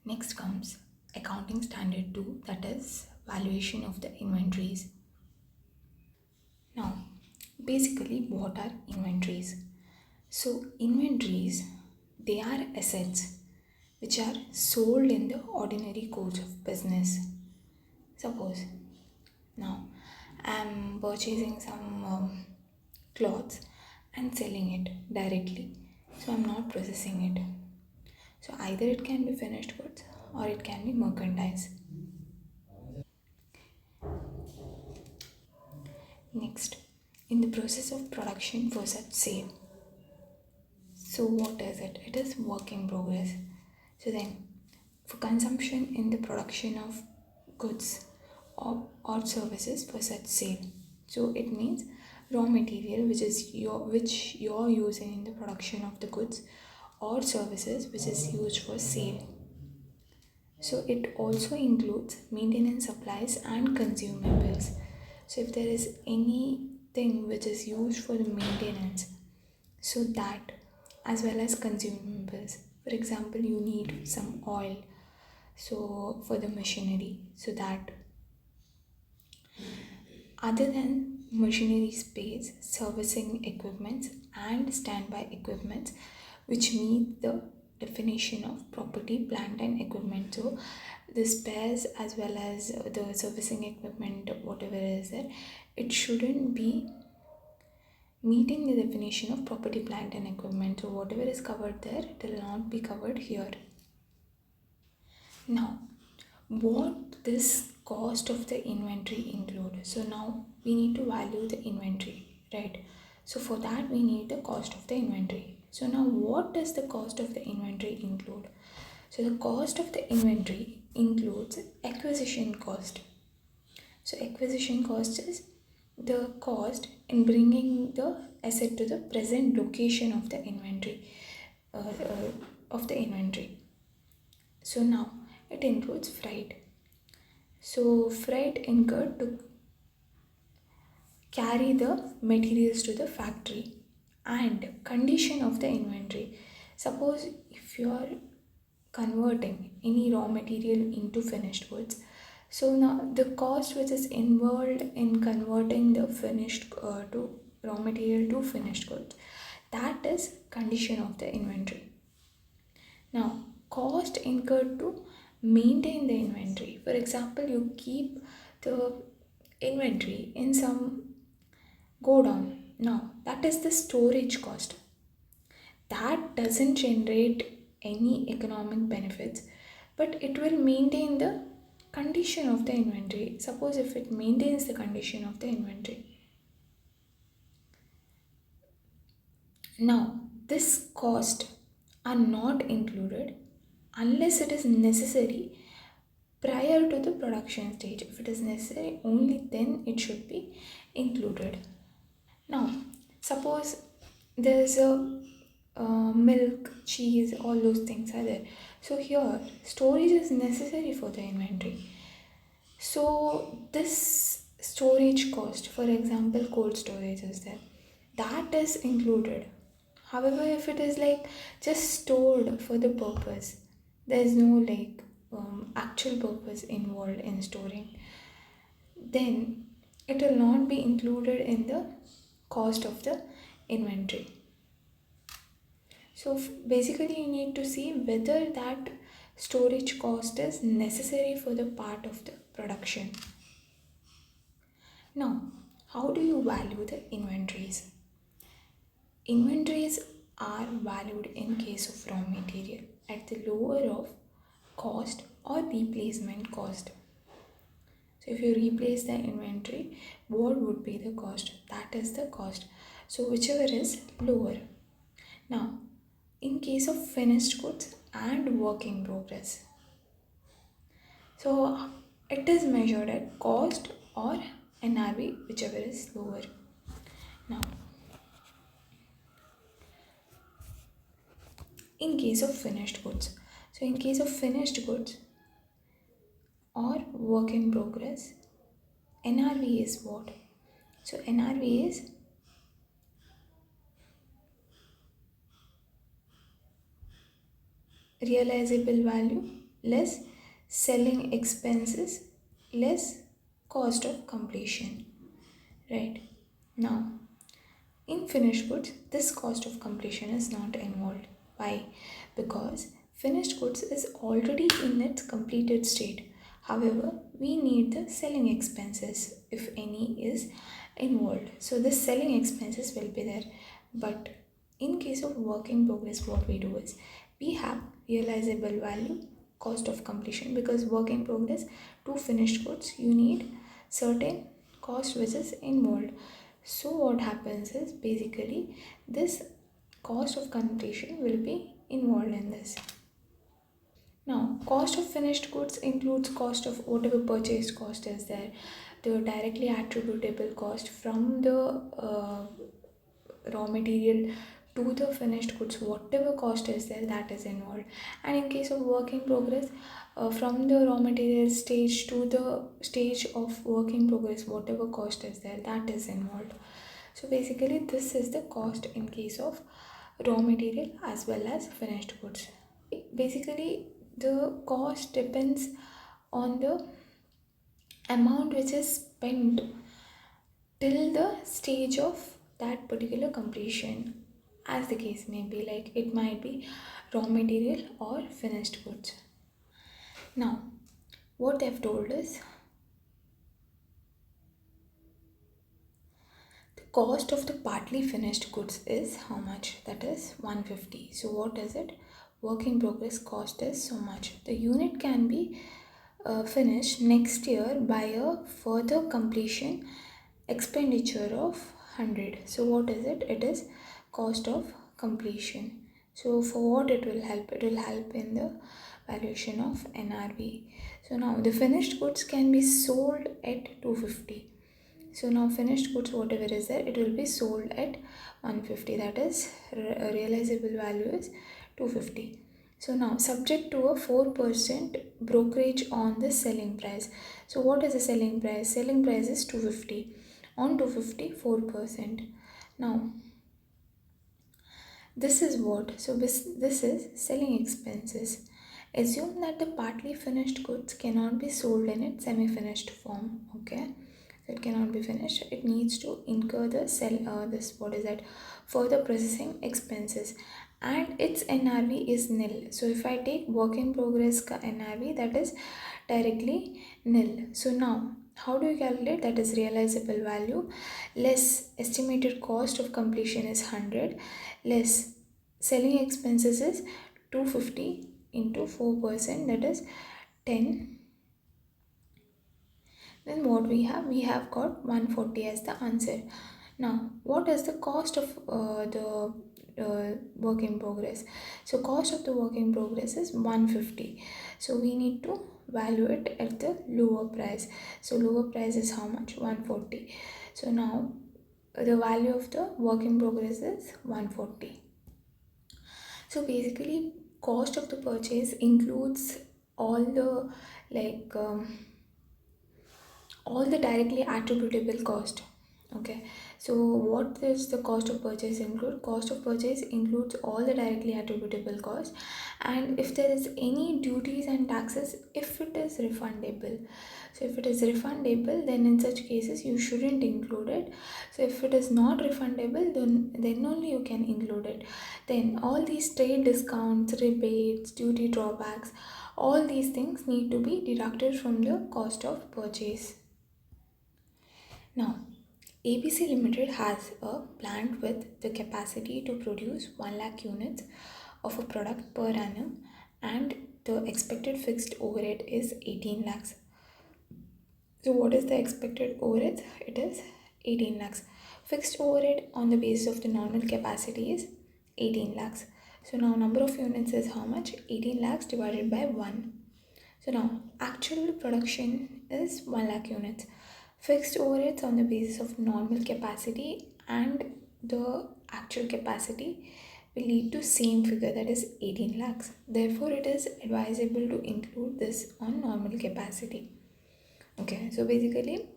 Next comes accounting standard 2, that is valuation of the inventories. Now, basically, what are inventories? So, inventories, they are assets which are sold in the ordinary course of business. Suppose now I'm purchasing some clothes and selling it directly, so I'm not processing it. So, either it can be finished goods or it can be merchandise. Next, in the process of production for such sale. So, what is it? It is work in progress. So, then for consumption in the production of goods or services for such sale. So, it means raw material which you're using in the production of the goods or services which is used for sale. So it also includes maintenance supplies and consumables. So if there is anything which is used for the maintenance, so that as well as consumables. For example, you need some oil so for the machinery, so that other than machinery space, servicing equipments and standby equipments which meet the definition of property, plant and equipment. So the spares as well as the servicing equipment, whatever is there, it shouldn't be meeting the definition of property, plant and equipment. So whatever is covered there, it will not be covered here. Now, what this cost of the inventory include? So now we need to value the inventory, right? So for that we need the cost of the inventory. So now what does the cost of the inventory include? So the cost of the inventory includes acquisition cost. So acquisition cost is the cost in bringing the asset to the present location of the inventory of the inventory. So now it includes freight. So freight incurred to carry the materials to the factory and condition of the inventory. Suppose if you are converting any raw material into finished goods, so now the cost which is involved in converting the finished to raw material to finished goods, that is condition of the inventory. Now, cost incurred to maintain the inventory. For example, you keep the inventory in some godown. Now, that is the storage cost. That doesn't generate any economic benefits, but it will maintain the condition of the inventory. Suppose if it maintains the condition of the inventory. Now, this cost are not included unless it is necessary prior to the production stage. If it is necessary, only then it should be included. Now, suppose there is a milk, cheese, all those things are there. So here, storage is necessary for the inventory. So this storage cost, for example, cold storage is there, that is included. However, if it is like just stored for the purpose, there is no like actual purpose involved in storing, then it will not be included in the cost of the inventory. So basically you need to see whether that storage cost is necessary for the part of the production. Now, how do you value the inventories? Inventories are valued in case of raw material at the lower of cost or replacement cost. So if you replace the inventory, what would be the cost? That is the cost. So whichever is lower. Now, in case of finished goods and work in progress, so it is measured at cost or NRV, whichever is lower. Now, in case of finished goods, so in case of finished goods or work in progress, NRV is what? So NRV is realizable value less selling expenses less cost of completion, right? Now, in finished goods, this cost of completion is not involved. Why? Because finished goods is already in its completed state. However, we need the selling expenses, if any, is involved. So, the selling expenses will be there. But in case of work in progress, what we do is we have realizable value, cost of completion, because work in progress to finished goods, you need certain cost which is involved. So what happens is basically this cost of completion will be involved in this. Now, cost of finished goods includes cost of whatever purchased cost is there, the directly attributable cost from the raw material to the finished goods, whatever cost is there, that is involved. And in case of work in progress, from the raw material stage to the stage of work in progress, whatever cost is there, that is involved. So basically this is the cost in case of raw material as well as finished goods. Basically the cost depends on the amount which is spent till the stage of that particular completion, as the case may be, like it might be raw material or finished goods. Now what they've told is the cost of the partly finished goods is how much, that is 150. So what is it? Work in progress cost is so much. The unit can be finished next year by a further completion expenditure of 100. So what is it? It is cost of completion. So for what it will help? It will help in the valuation of NRV. So now the finished goods can be sold at 250. So now finished goods whatever is there, it will be sold at 150, that is realizable value is 250. So now subject to a 4% brokerage on the selling price. So what is the selling price? Selling price is 250. On 250, 4%. Now this is what? So this is selling expenses. Assume that the partly finished goods cannot be sold in its semi-finished form. Okay, so it cannot be finished. It needs to incur the this what is that? Further processing expenses, and its NRV is nil. So if I take work in progress ka NRV, that is directly nil. So now how do you calculate? That is realizable value less estimated cost of completion is 100 less selling expenses is 250 into 4%, that is 10. Then what we have got 140 as the answer. Now what is the cost of the work in progress? So cost of the work in progress is 150. So we need to value it at the lower price. So lower price is how much? 140. So now the value of the work in progress is 140. So basically cost of the purchase includes all the like all the directly attributable cost. Okay, so what is the cost of purchase include? Cost of purchase includes all the directly attributable cost, and if there is any duties and taxes, if it is refundable. So if it is refundable, then in such cases you shouldn't include it. So if it is not refundable, then only you can include it. Then all these trade discounts, rebates, duty drawbacks, all these things need to be deducted from the cost of purchase. Now, ABC Limited has a plant with the capacity to produce 1 lakh units of a product per annum, and the expected fixed overhead is 18 lakhs. So what is the expected overhead? It is 18 lakhs. Fixed overhead on the basis of the normal capacity is 18 lakhs. So now number of units is how much? 18 lakhs divided by 1. So now actual production is 1 lakh units. Fixed overheads on the basis of normal capacity and the actual capacity will lead to same figure, that is 18 lakhs. Therefore it is advisable to include this on normal capacity. Okay, so basically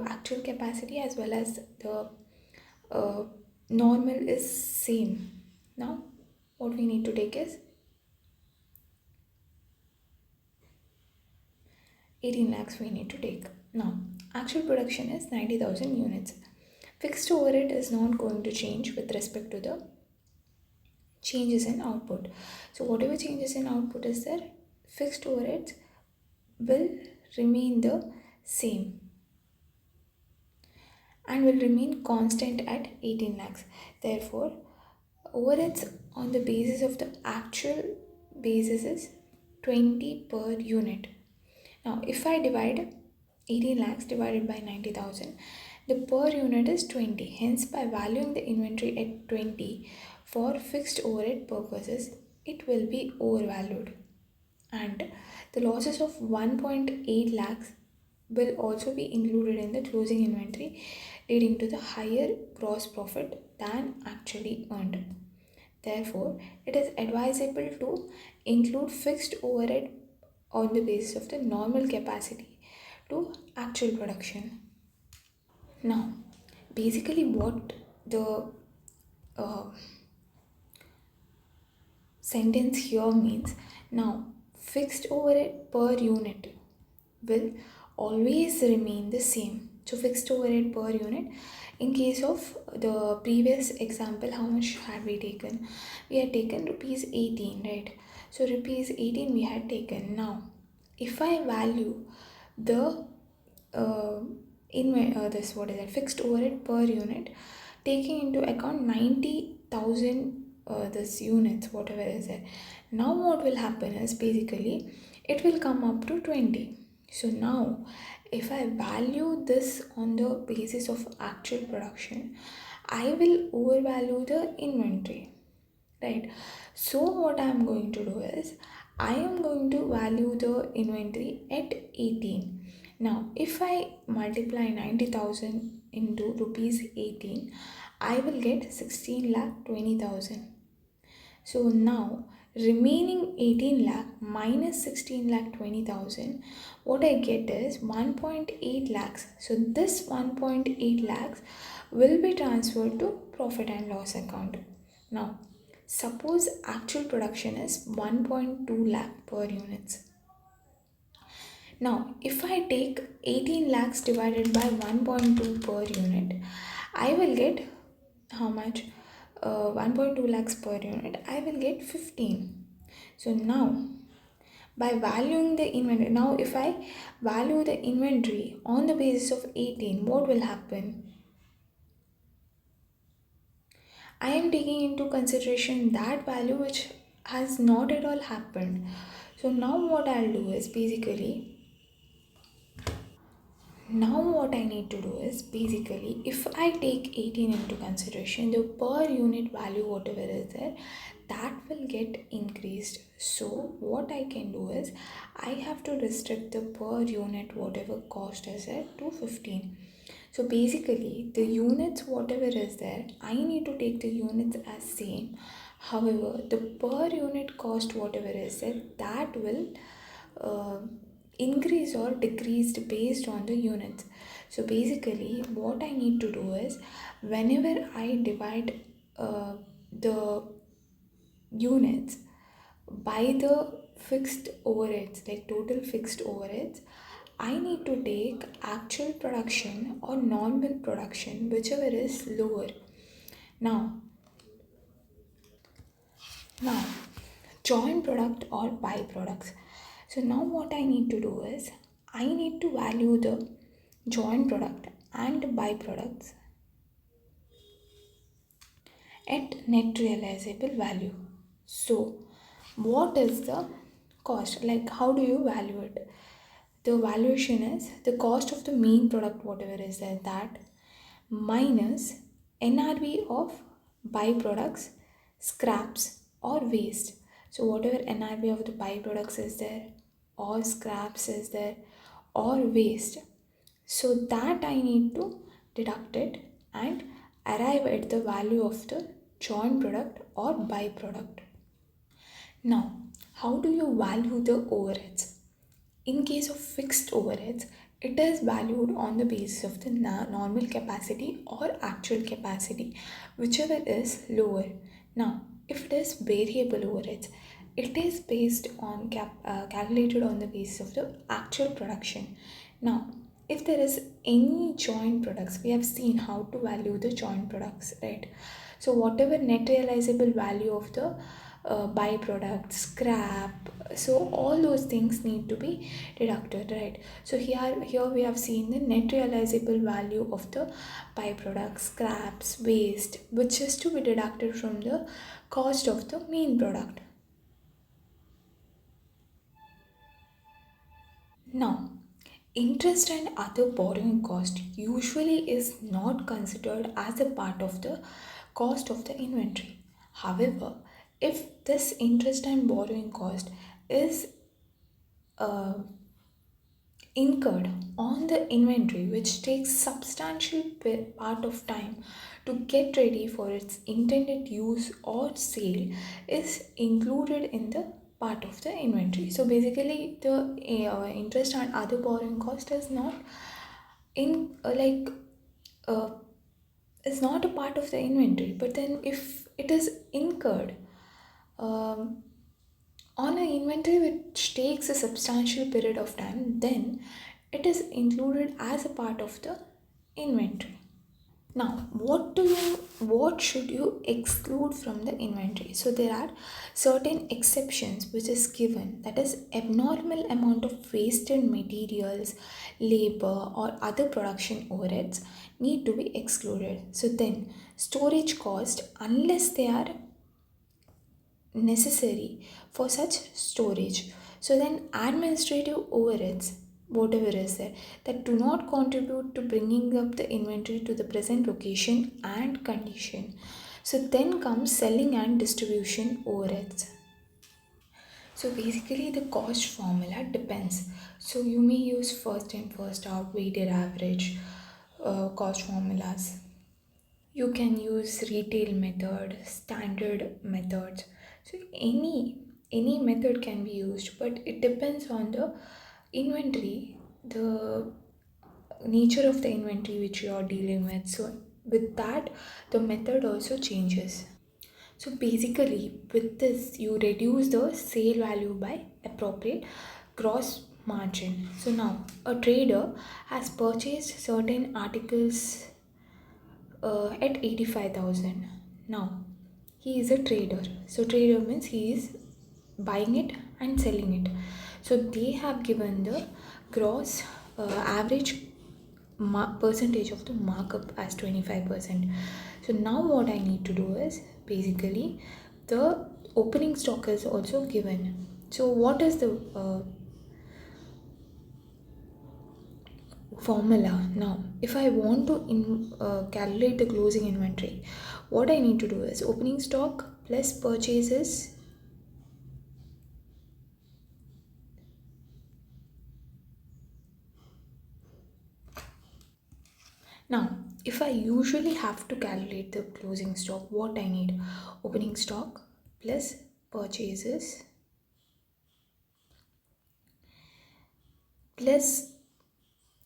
actual capacity as well as the normal is same. Now what we need to take is, 18 lakhs divided by 1. So now actual production is 1 lakh units. Fixed overheads on the basis of normal capacity and the actual capacity will lead to same figure, that is 18 lakhs. Therefore it is advisable to include this on normal capacity. Okay, so basically actual capacity as well as the normal is same. Now what we need to take is 18 lakhs we need to take. Now, actual production is 90,000 units. Fixed overhead is not going to change with respect to the changes in output. So, whatever changes in output is there, fixed overheads will remain the same and will remain constant at 18 lakhs. Therefore, overheads on the basis of the actual basis is 20 per unit. Now, if I divide 18 lakhs divided by 90,000, the per unit is 20. Hence, by valuing the inventory at 20 for fixed overhead purposes, it will be overvalued. And the losses of 1.8 lakhs will also be included in the closing inventory, leading to the higher gross profit than actually earned. Therefore, it is advisable to include fixed overhead on the basis of the normal capacity to actual production. Now, basically, what the uh, sentence here means, now fixed overhead per unit will always remain the same. So, fixed overhead per unit, in case of the previous example, how much had we taken? We had taken rupees 18, right? So, rupees 18 we had taken. Now, if I value the this what is that fixed overhead per unit, taking into account 90,000 this units, whatever is there. Now, what will happen is basically it will come up to 20. So now, if I value this on the basis of actual production, I will overvalue the inventory, right? So what I am going to do is I am going to value the inventory at 18. Now, if I multiply 90,000 into rupees 18, I will get 16 lakh 20,000. So now remaining 18 lakh minus 16 lakh 20,000, what I get is 1.8 lakhs. So this 1.8 lakhs will be transferred to profit and loss account. Now, suppose actual production is 1.2 lakh per units. Now, if I take 18 lakhs divided by 1.2 per unit, I will get how much? 1.2 lakhs per unit, I will get 15. So now, by valuing the inventory, now if I value the inventory on the basis of 18, what will happen? I am taking into consideration that value which has not at all happened. So now what I'll do is basically, now what I need to do is basically, if I take 18 into consideration, the per unit value whatever is there, that will get increased. So what I can do is I have to restrict the per unit whatever cost is there to 15. So basically the units whatever is there, I need to take the units as same. However, the per unit cost whatever is there, that will uh, increase or decreased based on the units. So basically what I need to do is whenever I divide the units by the fixed overheads, like total fixed overheads, I need to take actual production or normal production, whichever is lower. Now now joint product or byproducts. So now what I need to do is I need to value the joint product and byproducts at net realizable value. So what is the cost? Like how do you value it? The valuation is the cost of the main product whatever is there, that minus NRV of byproducts, scraps or waste. So whatever NRV of the byproducts is there or scraps is there or waste, so that I need to deduct it and arrive at the value of the joint product or byproduct. Now, how do you value the overheads? In case of fixed overheads, it is valued on the basis of the normal capacity or actual capacity, whichever is lower. Now, if it is variable overheads, it is based on calculated on the basis of the actual production. Now, if there is any joint products, we have seen how to value the joint products, right? So whatever net realizable value of the byproduct, scrap, so all those things need to be deducted, right? So here we have seen the net realizable value of the byproduct, scraps, waste, which is to be deducted from the cost of the main product. Now, interest and other borrowing cost usually is not considered as a part of the cost of the inventory. However, if this interest and borrowing cost is uh, incurred on the inventory, which takes substantial part of time to get ready for its intended use or sale, is included in the part of the inventory. So basically the interest and other borrowing cost is not in uh, is not a part of the inventory, but then if it is incurred um, on an inventory which takes a substantial period of time, then it is included as a part of the inventory. Now, what should you exclude from the inventory? So there are certain exceptions which is given, that is abnormal amount of wasted materials, labor or other production overheads need to be excluded. So then storage cost, unless they are necessary for such storage. So then administrative overheads, whatever is there, that do not contribute to bringing up the inventory to the present location and condition. So then comes selling and distribution overheads. So basically the cost formula depends. So you may use first in first out weighted average cost formulas. You can use retail method, standard methods. So any method can be used, but it depends on the inventory, the nature of the inventory which you are dealing with. So with that, the method also changes. So basically with this you reduce the sale value by appropriate gross margin. So now a trader has purchased certain articles at 85,000. Now, he is a trader. So, trader means he is buying it and selling it. So, they have given the gross average percentage of the markup as 25%. So, now what I need to do is basically the opening stock is also given. So, what is the formula? Now if I want to calculate the closing inventory, what I need to do is opening stock plus purchases. Now if I usually have to calculate the closing stock, what I need: opening stock plus purchases plus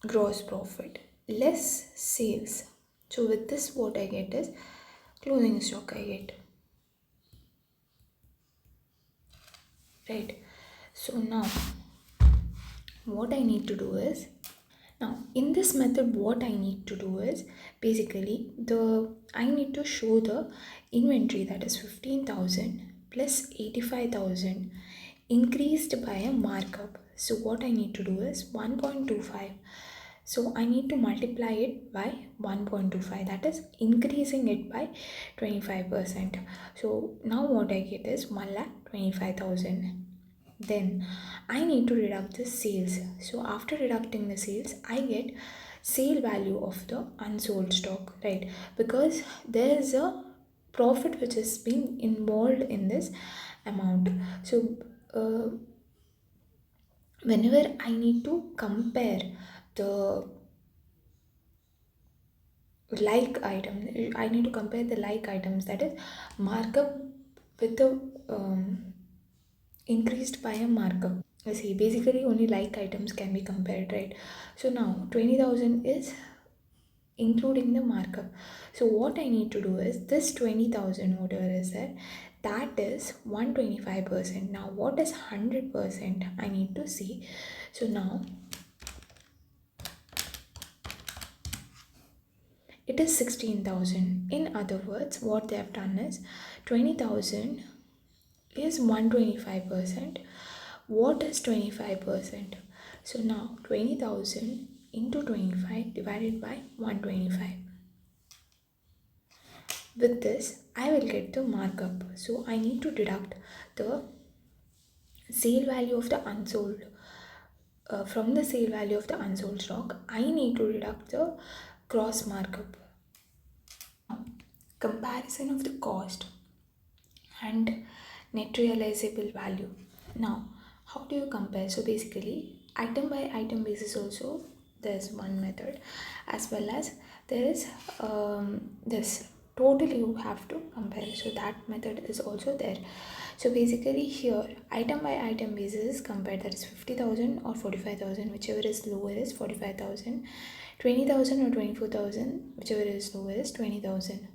gross profit less sales. So with this what I get is closing stock I get, right? So now what I need to do is, now in this method what I need to do is basically I need to show the inventory, that is 15,000 plus 85,000 increased by a markup. So what I need to do is 1.25. So I need to multiply it by 1.25, that is increasing it by 25%. So now what I get is 1,25,000. Then I need to deduct the sales. So after deducting the sales, I get sale value of the unsold stock, right? Because there is a profit which is being involved in this amount. So whenever I need to compare the I need to compare the like items, that is markup with the increased by a markup. See, basically only like items can be compared, right? So now 20,000 is including the markup. So what I need to do is this 20,000 whatever is there, that is 125%. Now what is 100%? I need to see. So now it is 16,000. In other words, what they have done is 20,000 is 125%. What is 25%? So now 20,000 into 25 divided by 125. With this, I will get the markup. So I need to deduct the sale value of the unsold. From the sale value of the unsold stock, I need to deduct the gross markup. Comparison of the cost and net realizable value. Now, how do you compare? So basically, item by item basis also there's one method, as well as there is this total you have to compare. So that method is also there. So basically here item by item basis is compared, that is 50,000 or 45,000, whichever is lower is 45,000, 20,000 or 24,000, whichever is lower is 20,000.